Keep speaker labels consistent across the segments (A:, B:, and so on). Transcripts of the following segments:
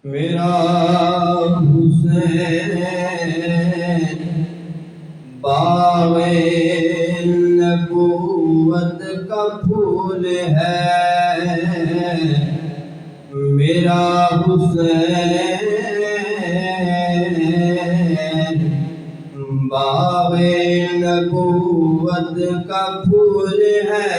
A: میرا حسین باغ نبوت کا پھول ہے، میرا حسین باغ نبوت کا پھول ہے،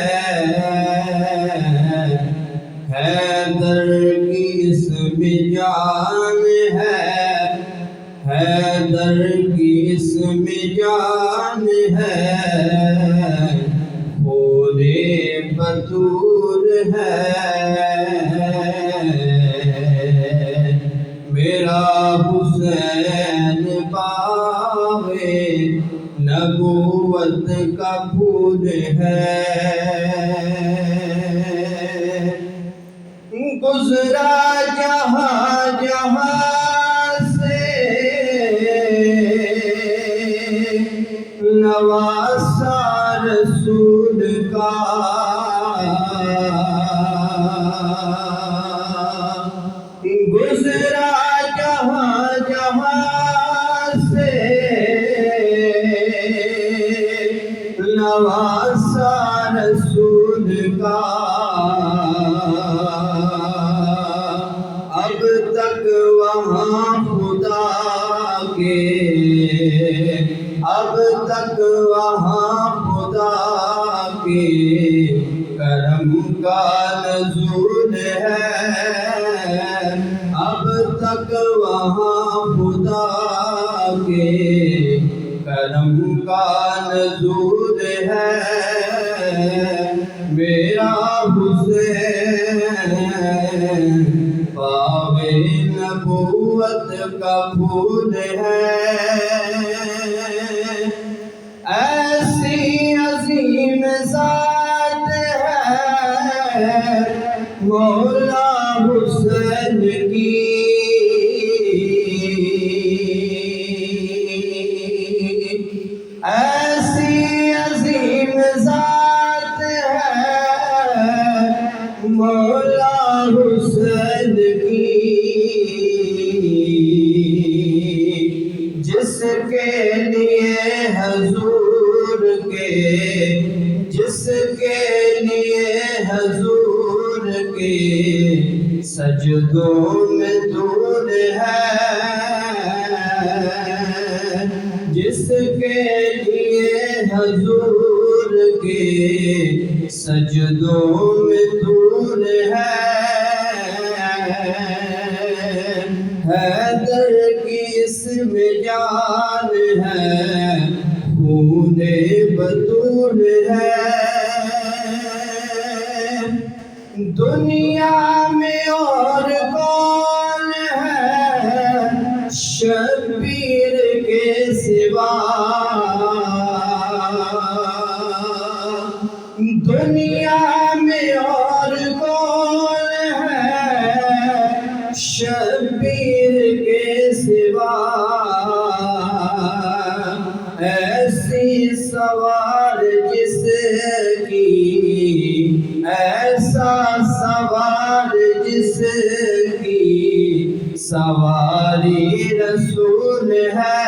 A: حیدر کی اس میں جان ہے، حیدر کی اس میں جان ہے، خون بطول ہے، میرا حسین باغ نبوت کا پھول ہے، گزرا جہاں جہاں سے نواسا رسول کا، گزرا جہاں جہاں سے نواسا رسول کا، اب تک وہاں خدا کے، اب تک وہاں خدا کے کرم کا نزول ہے، اب تک وہاں خدا کے کرم کا نزول ہے، میرا حسین باغ نبوت کا پھول ہے، ایسی عظیم ذات ہے مولا حسین کی، ایسی عظیم ذات ہے مولا حسین کی، جس کے لیے حضور کے، جس کے لیے حضور کے سجدوں میں دور ہے، جس کے لیے حضور کے سجدوں میں دور ہے، حیدر کی اس میں جان ہے، خون بطول ہے، دنیا میں اور کون ہے شبیر کے سوا، دنیا میں اور کون ہے شبیر کے سوا، ایسی سوار جس کی، ایسا سوار جس کی سواری رسول ہے،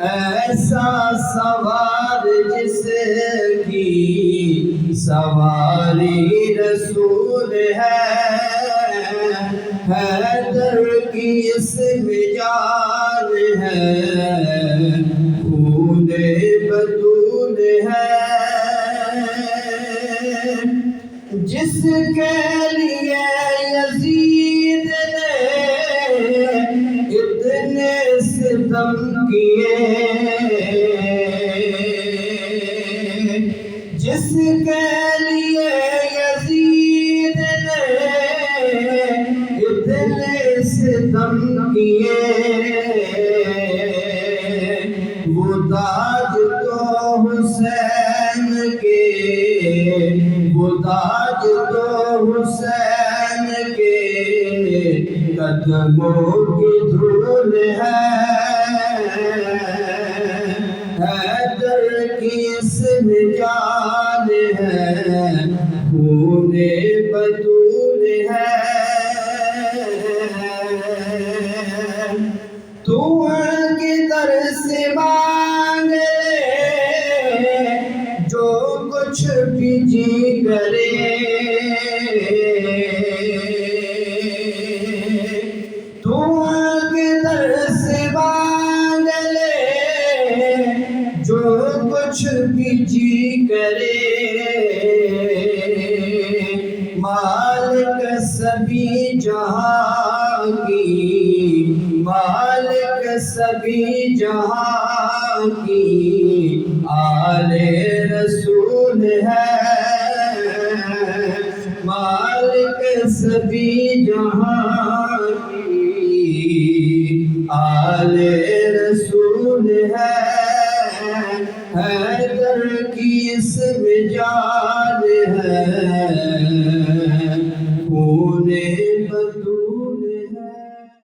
A: ایسا سوار جس کی سواری رسول ہے، حیدر کی اس میں جان ہے، خون بطول ہے، جس کے لیے یزید نے اتنے ستم کیے، جس کے لیے یزید نے اتنے ستم کیے، وہ تاج تو حسین کے، وہ تاج تو حسین کے قدموں کی دھول ہے، حیدر کی اس میں جان ہے، خون بطول ہے، مالک سبھی جہاں کی، مالک سبھی جہاں کی، آل رسول ہے، مالک سبھی جہاں کی، آل رسول ہے، حیدر کی اس میں جان ہے، خون